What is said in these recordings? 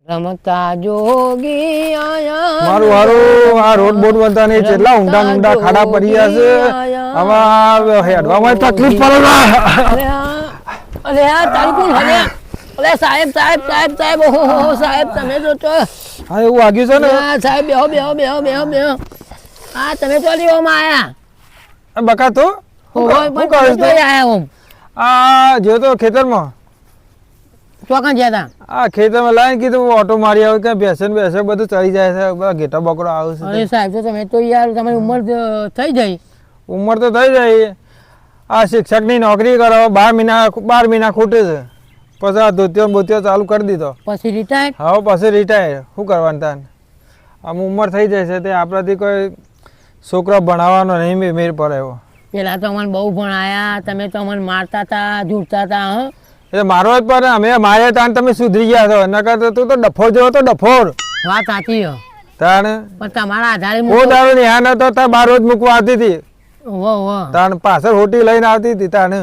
રમતા જોગી આયા મારું હારું આ રોડ બોર્ડ બનતા નહીં કેટલા ઊંડા ઊંડા ખાડા પડી ગયા છે આમાં હેડવામાં તકલીફ પડે અરે આ તારી કોણ હલે અરે સાહેબ સાહેબ સાહેબ સાહેબ ઓહો સાહેબ તમે જો તો હા એવું વાગ્યું છે ને સાહેબ બેહો બેહો બેહો બેહો બેહો આ તમે તો લેવામાં આયા બકા તો ઓય પણ તમે તો આયા ઓમ આ જો તો ખેતરમાં ચોકન જ્યાં આ ખેતરમાં લાઈન કીધું ઓટો મારી આવે કે બેસે બધું ચડી જાય છે બધા ઘેટા બકરો આવે છે અરે સાહેબ તો તમે તો યાર તમારી ઉંમર થઈ જાય ઉંમર તો થઈ જાય આ શિક્ષકની નોકરી કરો 12 મહિના ખૂટે છે પછી આ ધોતિયો બોતિયો ચાલુ કરી દીધો પછી રિટાયર હા પછી રિટાયર શું કરવાનું તાન આમ ઉંમર થઈ જાય છે તે આપણાથી કોઈ છોકરો ભણાવવાનો નહીં મેર પડે એવો પેલા તો અમને બહુ ભણાયા તમે તો અમને મારતા હતા ઝૂંટતા હતા હ એ મારો જ પર અમે મારે તાન તમે સુધરી ગયા છો નકર તો તું તો ડફોર જેવો તો ડફોર વાત સાચી હો તાણ પણ તમારા આધારે ઓ તારો ન્યા નતો તાર બાર રોજ મૂકવા આવતી હતી વો વો તાણ પાછળ હોટી લઈને આવતી હતી તાણ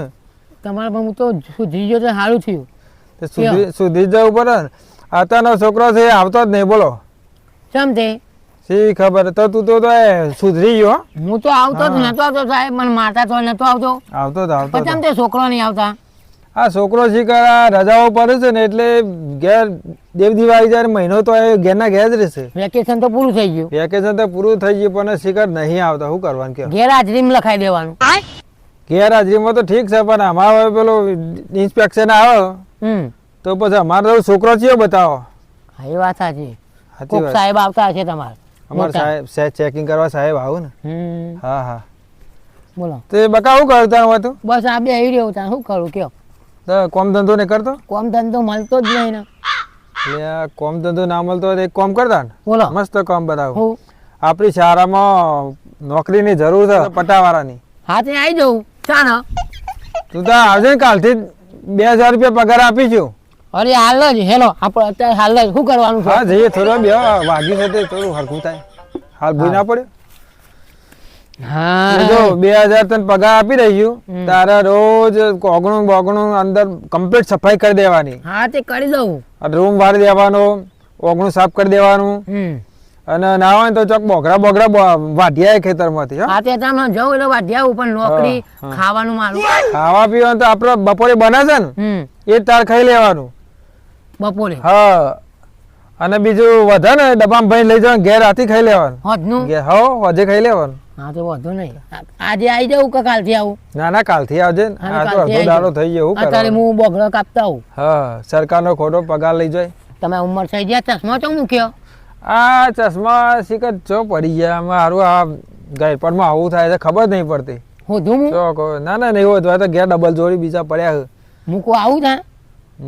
તમારા પણ હું તો સુધરી ગયો તો સારું થયું તે સુધરી જવું પડે ને અત્યારનો છોકરો છે એ આવતો જ નહીં બોલો ચમ તે શી ખબર તો તું તો સુધરી ગયો હું તો આવતો જ નતો આવતો સાહેબ મને મારતા તો નતો આવતો આવતો જ આવતો પછી તે છોકરો નહીં આવતા આ છોકરો શીખર રજાઓ પડે છે ને એટલે ઘેર દેવ દિવાળી જાય મહિનો તો એ ઘેરના ઘેર જ રહેશે વેકેશન તો પૂરું થઈ ગયું વેકેશન તો પૂરું થઈ ગયું પણ શીખર નહીં આવતા શું કરવાનું કે ગેરહાજરીમાં લખાઈ દેવાનું ગેરહાજરીમાં તો ઠીક છે પણ અમારે પેલો ઇન્સ્પેક્શન આવે તો પછી અમારે તો છોકરો છે બતાવો હા એ વાત સાચી સાચી કોક વાત સાહેબ આવતા હશે તમારે અમારે સાહેબ ચેકિંગ કરવા સાહેબ આવું ને હા હા બોલો તો એ બકા શું કરતા હોય તું બસ આ બે આવી રહ્યો ત્યાં શું કરું કયો તો કોમ ધંધો નહીં કરતો કોમ ધંધો મળતો જ નહીં ને એટલે આ કોમ ધંધો ના મળતો હોય તો એક કોમ કરતા ને બોલો મસ્ત કામ બતાવું હું આપણી શાળામાં નોકરીની જરૂર છે પટાવાળાની હા તે આવી જવું ચાલ તું તો આવજે ને કાલથી 2000 રૂપિયા પગાર આપીશું અરે હાલ જ હેલો આપણે અત્યારે હાલ જ શું કરવાનું છે હા જઈએ થોડો બે વાગી છે તે થોડું હરખું થાય હાલ ભૂઈ ના પડે હા જો 2000 તને પગાર આપી રહ્યું તારે રોજ કોગણું બોગણું અંદર કમ્પ્લીટ સફાઈ કરી દેવાની હા તે કરી દઉં રૂમ વાળી દેવાનો ઓગણું સાફ કરી દેવાનું અને ના હોય તો ચોક બોગરા વાઢ્યા ખેતરમાંથી હા તે તમે જવું એટલે વાઢ્યા ઉપર નોકરી ખાવાનું મારું ખાવા પીવાનું તો આપડે બપોરે બને છે ને એ તાર ખાઈ લેવાનું બપોરે હા અને બીજું વધે ને ડબ્બામાં ભરી લઈ જવાનું ઘેર હાથી ખાઈ લેવાનું હોજનું હો હોજે ખાઈ લેવાનું હા તો વધુ નહીં આજે આવી જાઉં કે કાલથી આવું ના ના કાલથી આવજે ને આ તો અડધો દાડો થઈ ગયો અત્યારે હું બોગડો કાપતા આવું હા સરકારનો ખોટો પગાર લઈ જાય તમે ઉંમર થઈ ગયા ચશ્મા તો મૂક્યો આ ચશ્મા શીખર ચો પડી ગયા મારું આ ગાયપડમાં આવું થાય છે ખબર નહીં પડતી હોધું હું ચો ના ના નહીં હોતું તો ઘેર ડબલ જોડી બીજા પડ્યા છે મૂકવા આવું તા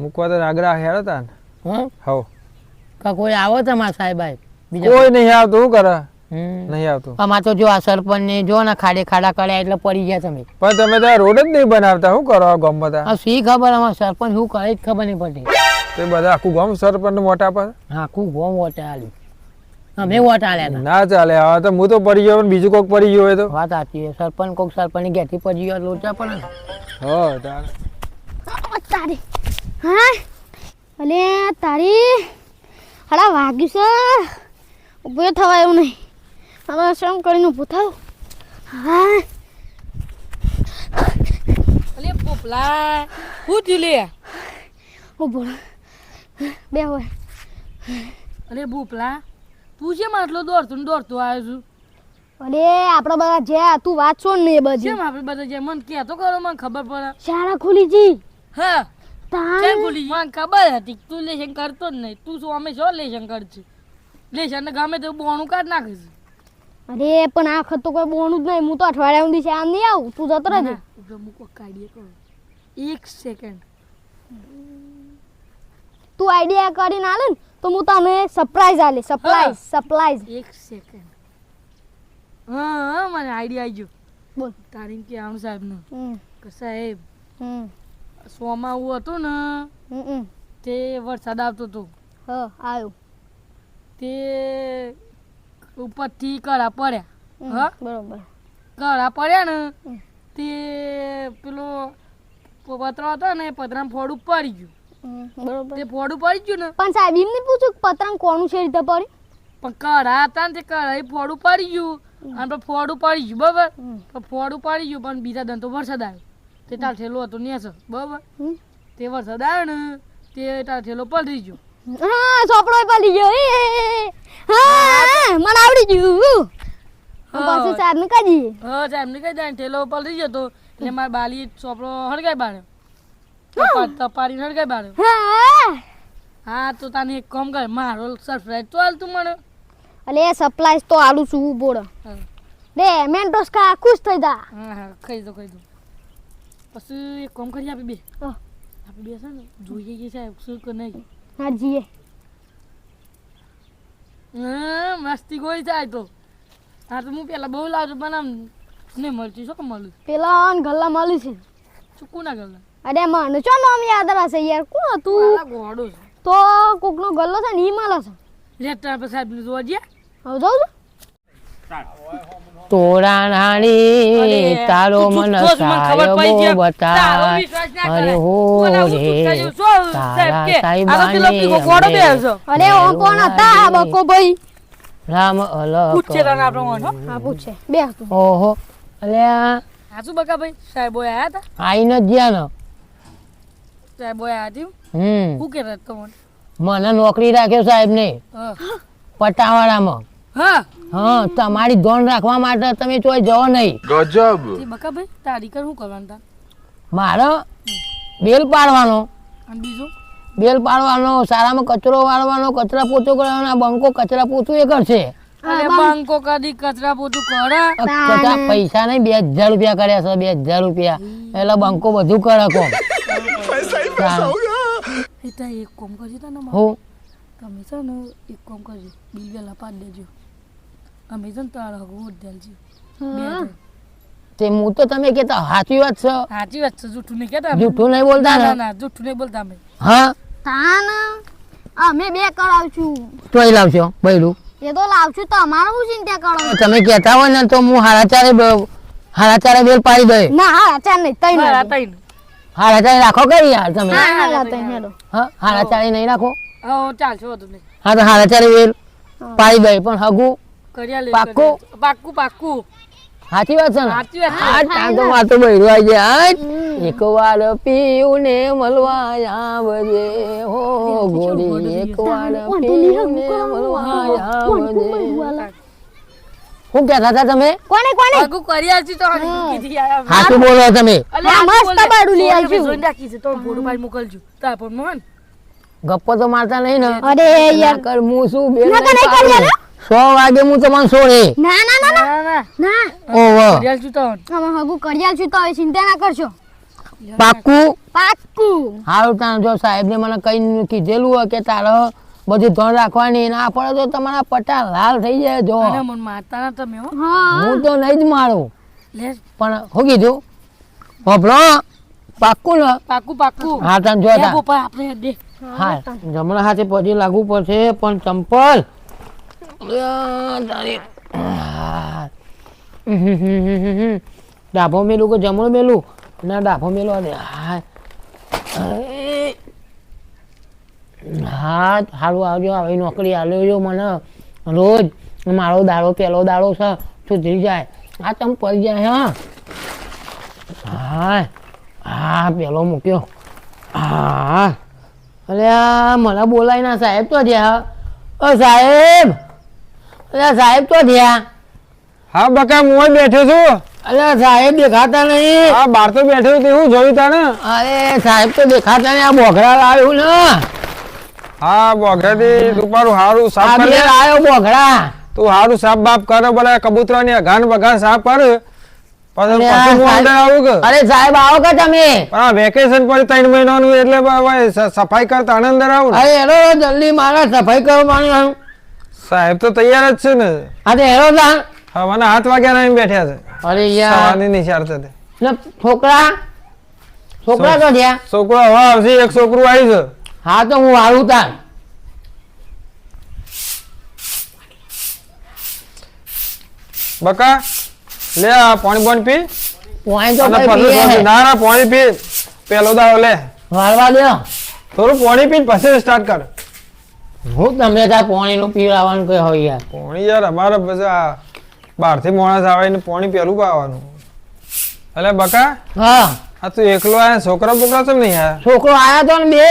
મૂકવા તો નાગરા હેડ હતા ને હા હવ કા કોઈ આવો તમારા સાહેબ કોઈ નહીં આવતું શું કરે નહીં આવતું અમાર તો જો આ સરપંચ ને જો ને ખાડા કર્યા એટલે પડી ગયા તમે પણ તમે તો રોડ જ નહીં બનાવતા શું કરો આ ગામ બધા આ શી ખબર અમારા સરપંચ શું કરે જ ખબર નહીં પડતી તે બધા આખું ગામ સરપંચ મોટા પર આખું ગોમ વોટ આલ્યું અમે વોટ આલ્યા હતા ના ચાલે હવે તો હું તો પડી ગયો બીજું કોઈક પડી ગયો હોય તો વાત સાચી છે સરપંચ કોક સરપંચ ઘેરથી પડી ગયો લોચા પડે ને હો તારે તારી હા અલે તારી હડા વાગ્યું છે ઉભો થવા એવું નહીં હવે શરમ કરીને ઊભું થાવ હા અલે પોપલા હું થયું લે ઉભો બે હોય અરે ભૂપલા તું છે આટલો દોડતો આવ્યો છું અલે આપણે બધા જ્યાં તું વાત છો ને એ બધી કેમ આપણે બધા જે મન કહેતો કરો મને ખબર પડે શાળા ખુલી જી હા તાન કેમ બોલી મને ખબર હતી તું લેશન કરતો જ નહીં તું શું અમે શું લેશન કરશે લેશન ગમે તો બોણું કાઢ નાખીશ અરે પણ આ વખત તો કોઈ બોનું જ નહીં હું તો અઠવાડિયા સુધી શાળા નહીં આવું તું જતો રહેજે મૂકો કાઢીએ કરો 1 સેકન્ડ તું આઈડિયા કરીને આલે ને તો હું તને સરપ્રાઈઝ આલે સરપ્રાઈઝ 1 સેકન્ડ હા મને આઈડિયા આવી ગયો બોલ તારીમ કે આમ સાહેબનું કે સાહેબ હમ સોમાં આવું હતું ને તે વરસાદ આવતો હતો હા આવ્યો તે ઉપરથી કરા પડ્યા હા બરોબર કરા પડ્યા ને તે પેલો પતરો હતો ને પતરામાં ફોડું પડી ગયું બરોબર તે ફોડું પડી ગયું ને પણ સાહેબ એમ નહીં પૂછ્યું કે પતંગ કોનું છે રીતે પડી પણ કઢા હતા ને તે કઢાઈ ફોડું પડી ગયું અને પછી ફોડું પડી ગયું બરાબર પણ ફોડું પડી ગયું પણ બીજા દન તો વરસાદ આવ્યો તે તાર થેલો હતો નેસ બરાબર તે વરસાદ આવ્યો ને તે તાર થેલો પલરી ગયો હા ચોપડો પડી ગયો હા મને આવડી ગયું પછી સાહેબ ને કહી દઈએ હા સાહેબ ને કહી દે થેલો પલરી ગયો તો એટલે મારા બાલી ચોપડો હળગાઈ બાળ્યો તપાડી હળગાઈ બાળ્યો હા હા તો તને એક કામ કર મારો સરપ્રાઈઝ તો હાલ તું મને અલે સપ્લાઈઝ તો આલું છું બોડ હા દે મેન્ટોસ ખા ખુશ થઈ જા હા કહી દો પછી એક કામ કરી આપી બે હા. આપી બે છે ને જોઈએ કે સાહેબ શું કે નહીં હા જીએ હા મસ્તી ગોઈ થાય તો હા તો હું પેલા બહુ લાવજો પણ આમ નહીં મળતી શું કે મળું પેલા ગલ્લા મળી છે શું કોના ગલ્લા અરે મને ચો નામ યાદ રહેશે યાર કોણ હતું પેલા ઘોડો છે તો કોકનો ગલ્લો છે ને ઈ મળે છે લેટર પર સાહેબ જોવા જઈએ હવે જાઉં છું તોરા રાણી અરે, તારો તું મન જુઠ્ઠો જ મને ખબર પડી સાહેબો ગઈ. બતા તારો વિશ્વાસ ના અરે કરાય. હો બોલા, હું રે શું કહ્યું? શું સાહેબ તારા કે? આ તો પેલો પીકો ઘોડો સાહેબાને બેસે. અરે ઓ કોણ હતા બકો ભાઈ રામ અલગ પૂછશે તને આપણો વાંધો. હા પૂછે બે હતું ઓહો અલ્યા હા શું બકા ભાઈ સાહેબો આયા હતા આઈને જ ગયા ને સાહેબો આયા હતી શું કહેતા હતા તમને? મને નોકરી રાખ્યો સાહેબ ને હા પટાવાળામાં હા હા તમારી ધોન રાખવા માટે તમે ચોય જવો નહીં તે બકા ભાઈ તારી કર શું કરવાનું તા મારે બેલ પાડવાનો અને બીજું બેલ પાડવાનો સારામાં કચરો વાળવાનો કચરા પોતો કરવાનો આ બંકો કચરા પોતું એ કરશે અરે બંકો કદી કચરા પોતું કરે કચરા પૈસા નહીં 2000 રૂપિયા કર્યા છે 2000 રૂપિયા એટલે બંકો બધું કરે કોમ એ તો એક કોમ કરજો તને હું તમે છે ને એક કામ કરજો બિલ વેલા પાડી દેજો અમે છે ને તારા હગું વોટ દેલજો તે હું તો તમે કહેતા સાચી વાત છે સાચી વાત છે જૂઠું નહીં કહેતા અમે. જૂઠું નહીં બોલતા ના ને ના જૂઠું નહીં બોલતા અમે હા તાન અમે બે કરાવશું તોય લાવશો બૈરું એ તો લાવશું તમારું શું ચિંતા કરો તમે કહેતા હોય ને તો હું હાડા ચારે બેલ પાડી દે ના હા ચાલ નહીં તઈ હા, ના તઈને. હાડા ચારે રાખો કઈ યાર તમે હા હા તઈ હેડો હા હાડા ચારે નહીં રાખો હા ચાલશે વધુ નહીં હા તો હાડા ચારે બેલ પાડી દે પણ હગું કર્યા લે પાક્કું? પાક્કું પાક્કું સાચી વાત છે ને સાચી વાત છે. હા ત્યાં તો માથું બૈરું આવી જાય એક વાર પીવું ને મળવા આવજે હો ગોરી એક વાર પીવું ને મળવા આવજે શું કહેતા હતા તમે કોને કોને હગું કર્યા છે તો હગું કીધી આયા અમે. સાચું બોલો તમે અલે, હા, હાચું મસ્ત બોલ દે. બારડું લઈ સોરી, આવજો. અમે જોઈને રાખી છે તો ફોટો પાડી મોકલજો તાર પર મોહન ગપ્પો તો મારતા નહીં ને અરે યાર કર હું શું બેલ ના, નહીં નહીં પાડું. કરીએ ને? 100 વાગે હું તમને છોડે ના ના ના ના ના ના ના ઓહો કર્યા છે તો અમે હગું કર્યા છું તો હવે ચિંતા ના કરશો પાક્કું પાક્કું હારું તાણ જો સાહેબને મને કઈ કીધેલું હોય કે તારે બધું ધ્યાન રાખવાની ના પડે તો તમારા પટ્ટા લાલ થઈ જાય જો અને મને મારતા ના તમે હો હા હું તો નહીં જ મારું લે પણ શું કીધું હોભળો પાક્કું ને પાક્કું પાક્કું હા તાન જો લે તાન. પોપા આપણે દે હા જમણા હાથે પછી લાગવું પડશે પણ ચંપલ તારી ડાભો મેલું કે જમણું મેલું ના ડાભો મેલો ને હા હા સારું આવજો આવી નોકરી આલ્યો મને રોજ મારો દાડો પહેલો દાડો છે સુધરી જાય આ ચમ પડી જાય હા હા પેલો મૂક્યો હા અરે આ મને બોલાય ના સાહેબ તો થયા ઓ સાહેબ અરે સાહેબ તો થયા હા બકા હું બેઠો છું અરે સાહેબ દેખાતા નહીં હા બહાર તો બેઠો છું તે હું જોયું તાને અરે સાહેબ તો દેખાતા નહીં આ બોઘડા લાવ્યું ને હા બોઘરાથી રૂપારું હારું સાફ આ કર બે લાવ્યો બોઘડા તું હારું સાફ બાફ કરે બોલે કબૂતરાની અઘાન બઘાન સાફ કર પછી અરે આ પછી હું અંદર આવું કે અરે સાહેબ આવો કે તમે પણ આ વેકેશન પડી 3 મહિનાનું એટલે હવે સફાઈ કરતા આનંદ આવું ને અરે હેલો જલ્દી મારા સફાઈ કરવાની સાહેબ તો તૈયાર જ છે ને હા તો હેલો તાન હા મને 7 વાગ્યા ના બેઠ્યા છે અરે યાર સવારની નિશાળ છે તે. ને છોકરા છોકરા તો થયા છોકરો હવે આવશે એક છોકરું આવી છે હા તો હું વાળું તાન બકા લે આ પાણી બોન પી વાંઈ તો અને કઈ પછી પીએ હે. ના ના પાણી પી પેલો દાડો લે વાળવા દો થોડું પાણી પીને પછી સ્ટાર્ટ કર. હું તમને ત્યાં પાણીનું પીવડાવવાનું કઈ હોય યાર. પાણી યાર અમારે પછી આ બહારથી માણસ આવે ને પાણી પેલું પાવાનું. એટલે બકા હા આ તું એકલો આયા છોકરા બોકરા તો નહીં આયા? છોકરો આયા તો ને બે